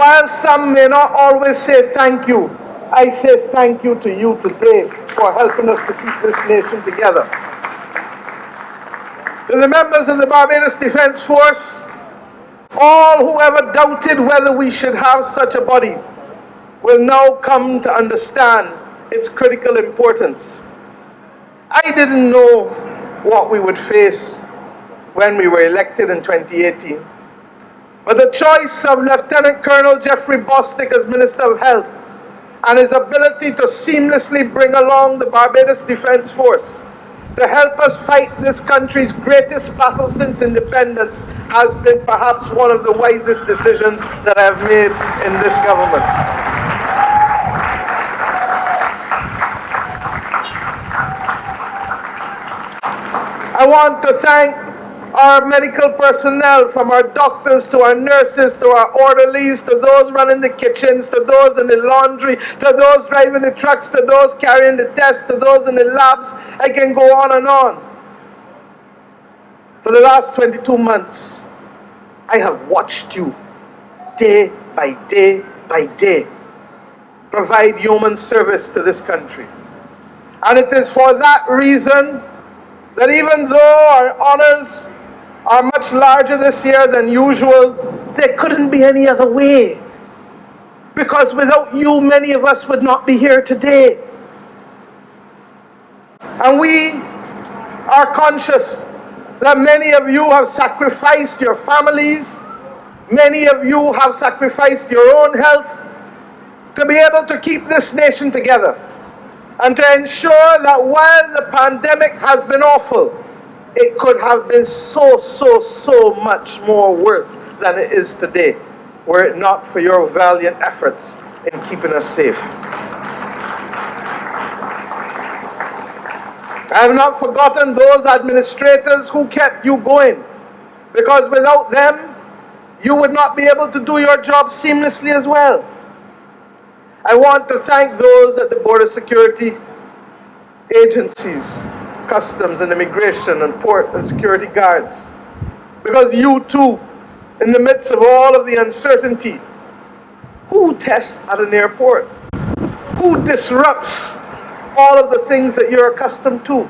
While some may not always say thank you, I say thank you to you today for helping us to keep this nation together. To the members of the Barbados Defense Force, all who ever doubted whether we should have such a body will now come to understand its critical importance. I didn't know what we would face when we were elected in 2018, but the choice of Lieutenant Colonel Jeffrey Bostic as Minister of Health and his ability to seamlessly bring along the Barbados Defense Force to help us fight this country's greatest battle since independence has been perhaps one of the wisest decisions that I have made in this government. I want to thank our medical personnel, from our doctors to our nurses to our orderlies to those running the kitchens to those in the laundry to those driving the trucks to those carrying the tests to those in the labs. I can go on and on. For the last 22 months, I have watched you day by day by day provide human service to this country. And it is for that reason that even though our honors are much larger this year than usual, there couldn't be any other way. Because without you, many of us would not be here today. And we are conscious that many of you have sacrificed your families, many of you have sacrificed your own health to be able to keep this nation together and to ensure that while the pandemic has been awful, it could have been so much more worse than it is today, were it not for your valiant efforts in keeping us safe. I have not forgotten those administrators who kept you going, because without them, you would not be able to do your job seamlessly as well. I want to thank those at the border security agencies, customs and immigration and port and security guards, because you too, in the midst of all of the uncertainty, who tests at an airport? Who disrupts all of the things that you're accustomed to?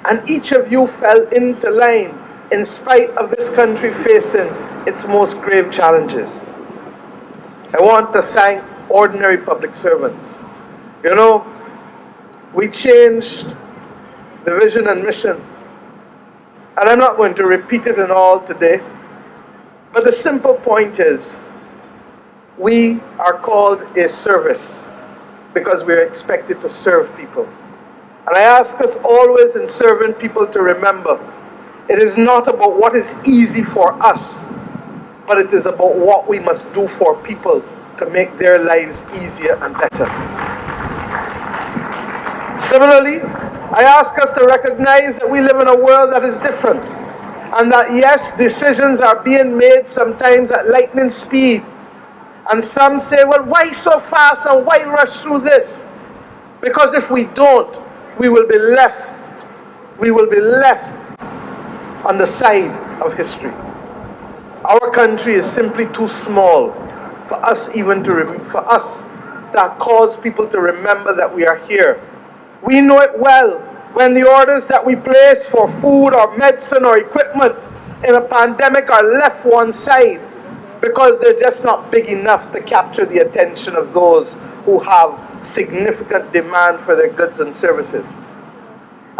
And each of you fell into line in spite of this country facing its most grave challenges. I want to thank ordinary public servants. You know, we changed the vision and mission, and I'm not going to repeat it in all today, but the simple point is, we are called a service because we are expected to serve people. And I ask us always in serving people to remember, it is not about what is easy for us, but it is about what we must do for people to make their lives easier and better. Similarly, I ask us to recognize that we live in a world that is different, and that yes, decisions are being made sometimes at lightning speed. And some say, well, why so fast and why rush through this? Because if we don't, we will be left on the side of history. Our country is simply too small for us to cause people to remember that we are here. We know it well when the orders that we place for food or medicine or equipment in a pandemic are left one side because they're just not big enough to capture the attention of those who have significant demand for their goods and services.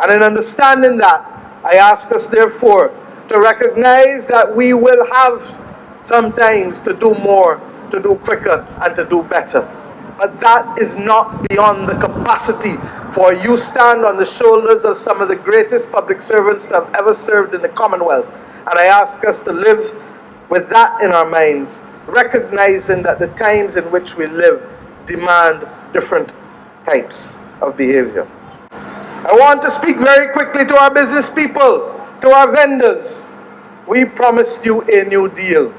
And in understanding that, I ask us therefore to recognize that we will have sometimes to do more, to do quicker, and to do better. But that is not beyond the capacity, for you stand on the shoulders of some of the greatest public servants that have ever served in the Commonwealth. And I ask us to live with that in our minds, recognizing that the times in which we live demand different types of behavior. I want to speak very quickly to our business people, to our vendors. We promised you a new deal.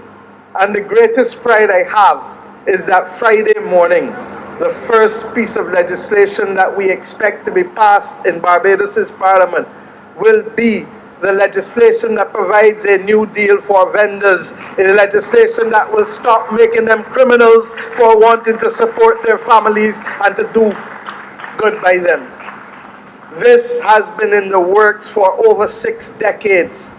And the greatest pride I have is that Friday morning, the first piece of legislation that we expect to be passed in Barbados' Parliament will be the legislation that provides a new deal for vendors, a legislation that will stop making them criminals for wanting to support their families and to do good by them. This has been in the works for over 6 decades.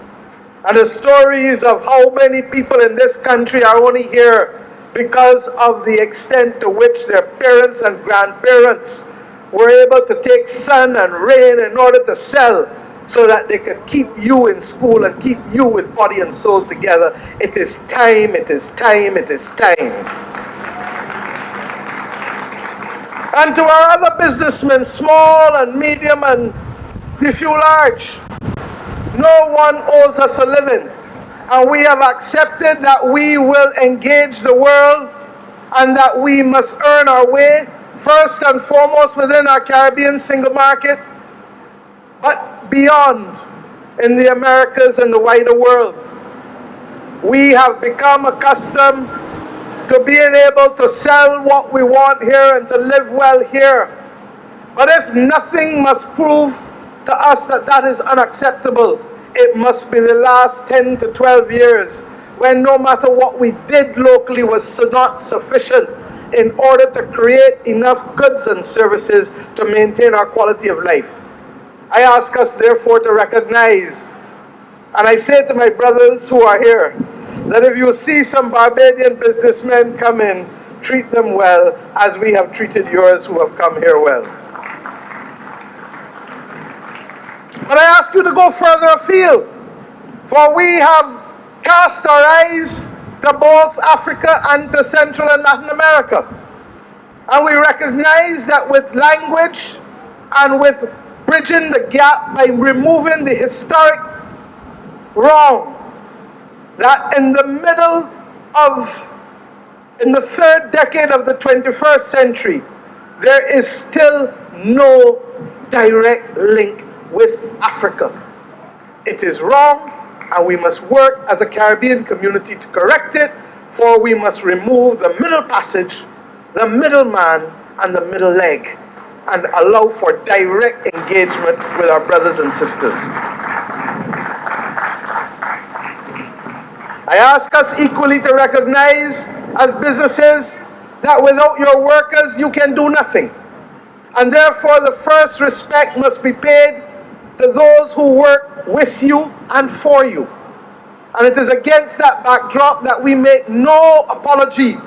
And the stories of how many people in this country are only here because of the extent to which their parents and grandparents were able to take sun and rain in order to sell so that they could keep you in school and keep you with body and soul together. It is time, it is time, it is time. And to our other businessmen, small and medium and the few large, no one owes us a living. And we have accepted that we will engage the world and that we must earn our way, first and foremost within our Caribbean single market, but beyond in the Americas and the wider world. We have become accustomed to being able to sell what we want here and to live well here. But if nothing must prove to us that that is unacceptable, it must be the last 10 to 12 years when no matter what we did locally was not sufficient in order to create enough goods and services to maintain our quality of life. I ask us therefore to recognize, and I say to my brothers who are here, that if you see some Barbadian businessmen come in, treat them well as we have treated yours who have come here well. But I ask you to go further afield, for we have cast our eyes to both Africa and to Central and Latin America. And we recognize that with language and with bridging the gap by removing the historic wrong, that in the third decade of the 21st century, there is still no direct link with Africa. It is wrong, and we must work as a Caribbean community to correct it, for we must remove the middle passage, the middleman, and the middle leg, and allow for direct engagement with our brothers and sisters. I ask us equally to recognize as businesses that without your workers you can do nothing. And therefore the first respect must be paid to those who work with you and for you. And it is against that backdrop that we make no apology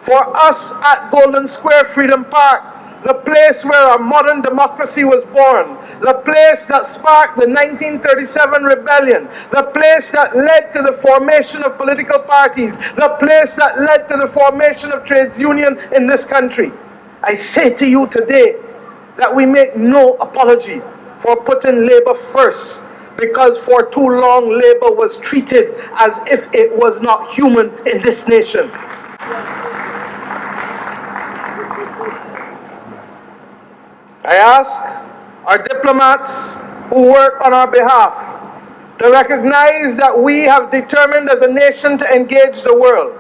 for us at Golden Square Freedom Park, the place where our modern democracy was born, the place that sparked the 1937 rebellion, the place that led to the formation of political parties, the place that led to the formation of trades union in this country. I say to you today that we make no apology for putting labor first, because for too long labor was treated as if it was not human in this nation. I ask our diplomats who work on our behalf to recognize that we have determined as a nation to engage the world,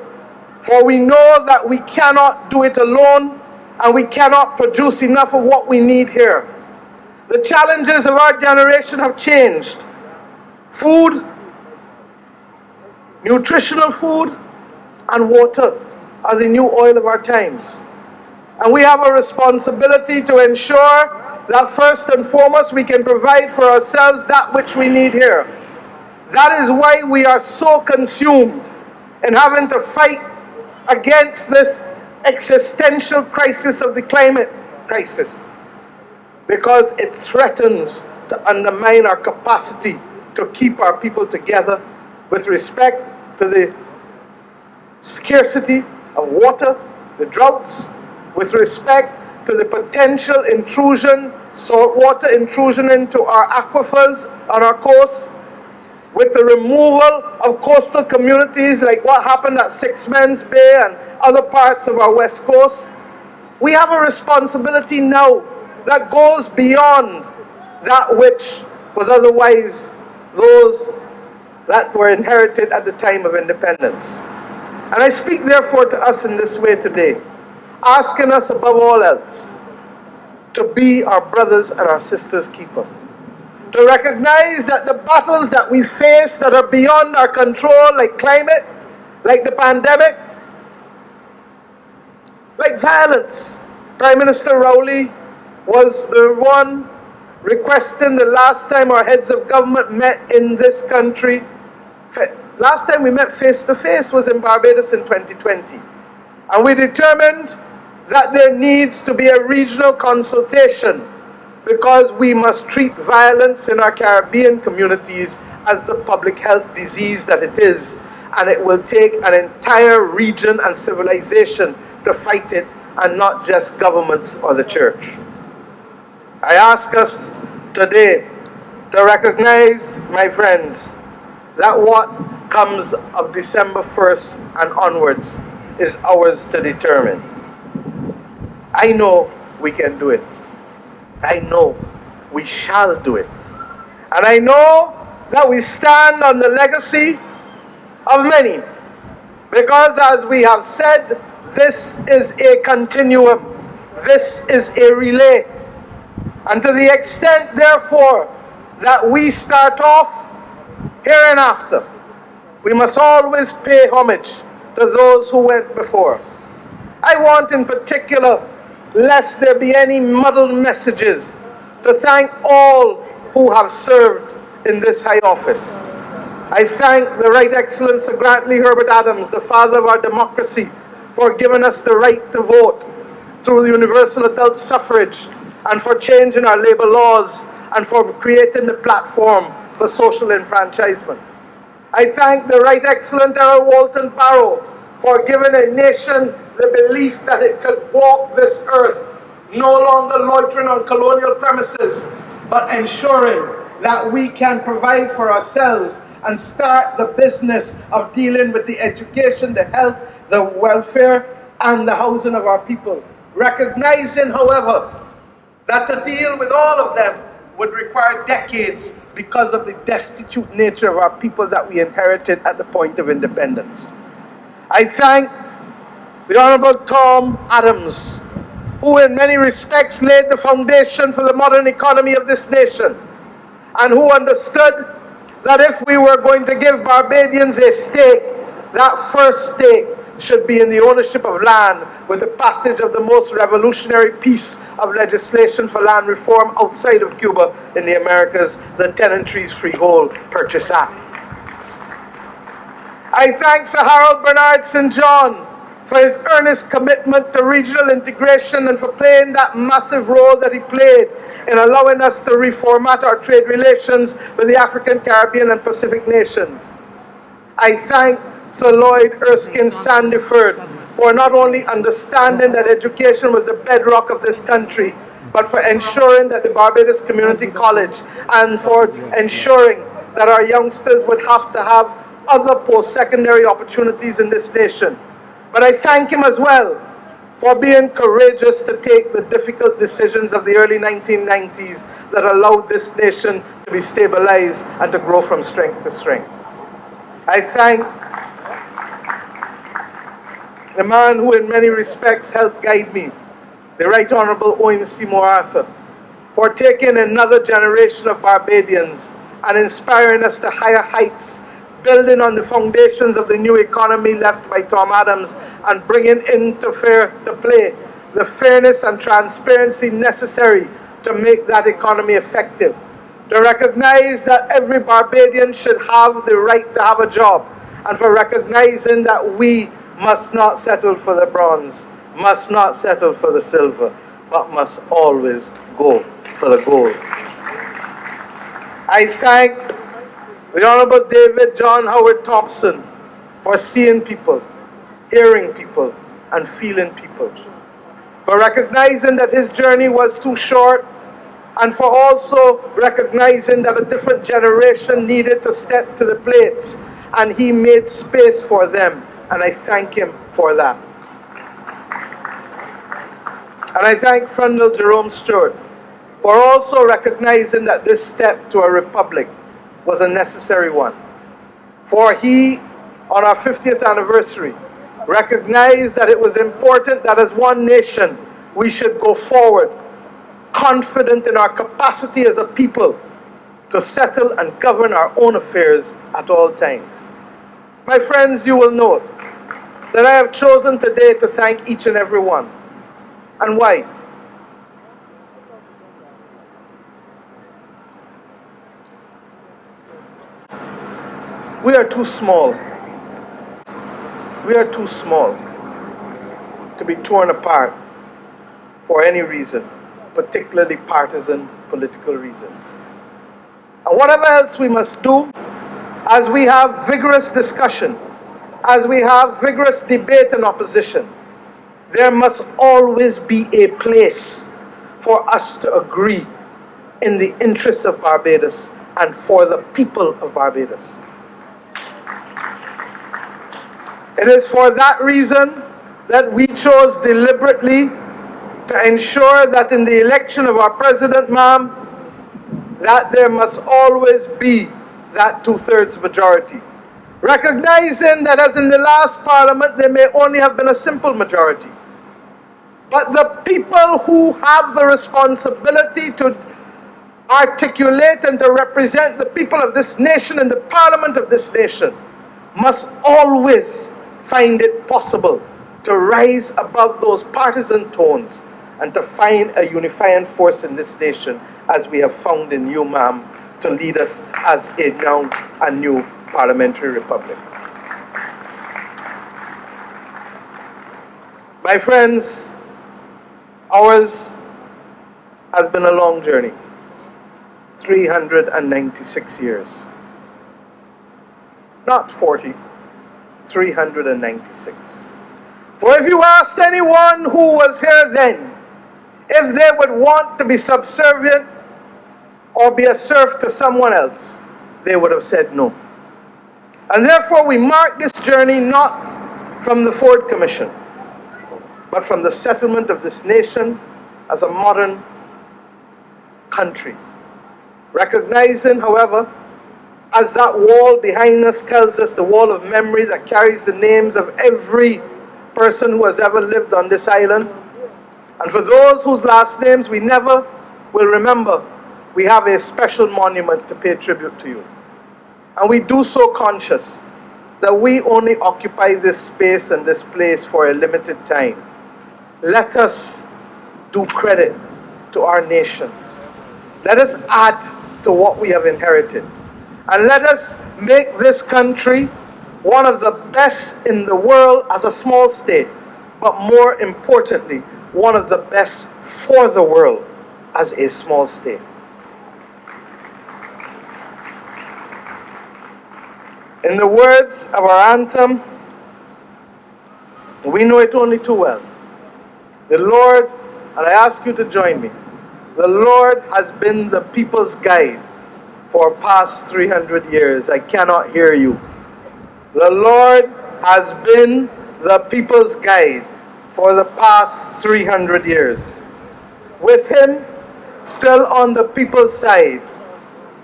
for we know that we cannot do it alone and we cannot produce enough of what we need here. The challenges of our generation have changed. Food, nutritional food, and water are the new oil of our times. And we have a responsibility to ensure that first and foremost we can provide for ourselves that which we need here. That is why we are so consumed in having to fight against this existential crisis of the climate crisis, because it threatens to undermine our capacity to keep our people together with respect to the scarcity of water, the droughts, with respect to the potential intrusion, saltwater intrusion into our aquifers on our coast, with the removal of coastal communities like what happened at Sixmans Bay and other parts of our west coast. We have a responsibility now that goes beyond that which was otherwise those that were inherited at the time of independence. And I speak therefore to us in this way today, asking us above all else to be our brothers and our sisters' keeper, to recognize that the battles that we face that are beyond our control, like climate, like the pandemic, like violence. Prime Minister Rowley was the one requesting the last time our heads of government met in this country. Last time we met face to face was in Barbados in 2020. And we determined that there needs to be a regional consultation because we must treat violence in our Caribbean communities as the public health disease that it is. And it will take an entire region and civilization to fight it, and not just governments or the church. I ask us today to recognize, my friends, that what comes of December 1st and onwards is ours to determine. I know we can do it. I know we shall do it. And I know that we stand on the legacy of many, because as we have said, this is a continuum. This is a relay. And to the extent, therefore, that we start off hereinafter, we must always pay homage to those who went before. I want in particular, lest there be any muddled messages, to thank all who have served in this high office. I thank the Right Excellent Sir Grantley Herbert Adams, the father of our democracy, for giving us the right to vote through universal adult suffrage, and for changing our labor laws, and for creating the platform for social enfranchisement. I thank the Right Excellent Earl Walton Barrow for giving a nation the belief that it could walk this earth, no longer loitering on colonial premises, but ensuring that we can provide for ourselves and start the business of dealing with the education, the health, the welfare, and the housing of our people. Recognizing, however, that to deal with all of them would require decades because of the destitute nature of our people that we inherited at the point of independence. I thank the Honorable Tom Adams, who in many respects laid the foundation for the modern economy of this nation, and who understood that if we were going to give Barbadians a stake, that first stake should be in the ownership of land, with the passage of the most revolutionary piece of legislation for land reform outside of Cuba in the Americas, the Tenantries Freehold Purchase Act. I thank Sir Harold Bernard St. John for his earnest commitment to regional integration and for playing that massive role that he played in allowing us to reformat our trade relations with the African, Caribbean, and Pacific nations. I thank Sir Lloyd Erskine Sandiford for not only understanding that education was the bedrock of this country, but for ensuring that the Barbados Community College, and for ensuring that our youngsters would have to have other post-secondary opportunities in this nation. But I thank him as well for being courageous to take the difficult decisions of the early 1990s that allowed this nation to be stabilized and to grow from strength to strength. I thank the man who in many respects helped guide me, the Right Honourable Owen Seymour Arthur, for taking another generation of Barbadians and inspiring us to higher heights, building on the foundations of the new economy left by Tom Adams and bringing into play the fairness and transparency necessary to make that economy effective. To recognize that every Barbadian should have the right to have a job, and for recognizing that we must not settle for the bronze, must not settle for the silver, but must always go for the gold. I thank the Honourable David John Howard Thompson for seeing people, hearing people, and feeling people, for recognizing that his journey was too short, and for also recognizing that a different generation needed to step to the plates, and he made space for them, and I thank him for that. And I thank Frundle Jerome Stewart for also recognizing that this step to a republic was a necessary one. For he, on our 50th anniversary, recognized that it was important that as one nation, we should go forward, confident in our capacity as a people to settle and govern our own affairs at all times. My friends, you will note that I have chosen today to thank each and every one. And why? We are too small. We are too small to be torn apart for any reason, particularly partisan political reasons. And whatever else we must do, as we have vigorous discussion, as we have vigorous debate and opposition, there must always be a place for us to agree in the interests of Barbados and for the people of Barbados. It is for that reason that we chose deliberately to ensure that in the election of our president, ma'am, that there must always be that two-thirds majority. Recognizing that as in the last parliament, there may only have been a simple majority. But the people who have the responsibility to articulate and to represent the people of this nation in the parliament of this nation must always find it possible to rise above those partisan tones and to find a unifying force in this nation, as we have found in you, ma'am, to lead us as a new parliamentary republic. My friends, ours has been a long journey, 396 years. Not 40, 396. For if you asked anyone who was here then if they would want to be subservient or be a serf to someone else, they would have said no. And therefore we mark this journey not from the Ford Commission, but from the settlement of this nation as a modern country. Recognizing, however, as that wall behind us tells us, the wall of memory that carries the names of every person who has ever lived on this island, and for those whose last names we never will remember, we have a special monument to pay tribute to you. And we do so conscious that we only occupy this space and this place for a limited time. Let us do credit to our nation. Let us add to what we have inherited. And let us make this country one of the best in the world as a small state, but more importantly, one of the best for the world as a small state. In the words of our anthem, we know it only too well. The Lord, and I ask you to join me, the Lord has been the people's guide for past 300 years. I cannot hear you. The Lord has been the people's guide for the past 300 years. With Him still on the people's side,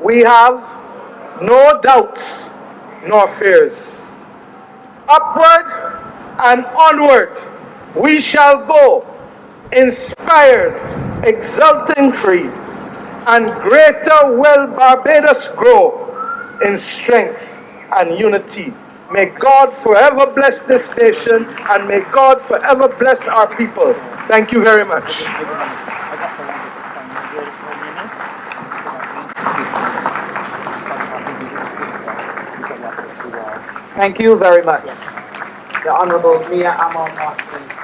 we have no doubts nor fears. Upward and onward we shall go, inspired, exulting free, and greater will Barbados grow in strength and unity. May God forever bless this nation, and may God forever bless our people. Thank you very much. Thank you very much, the Honorable Mia Amal Marston.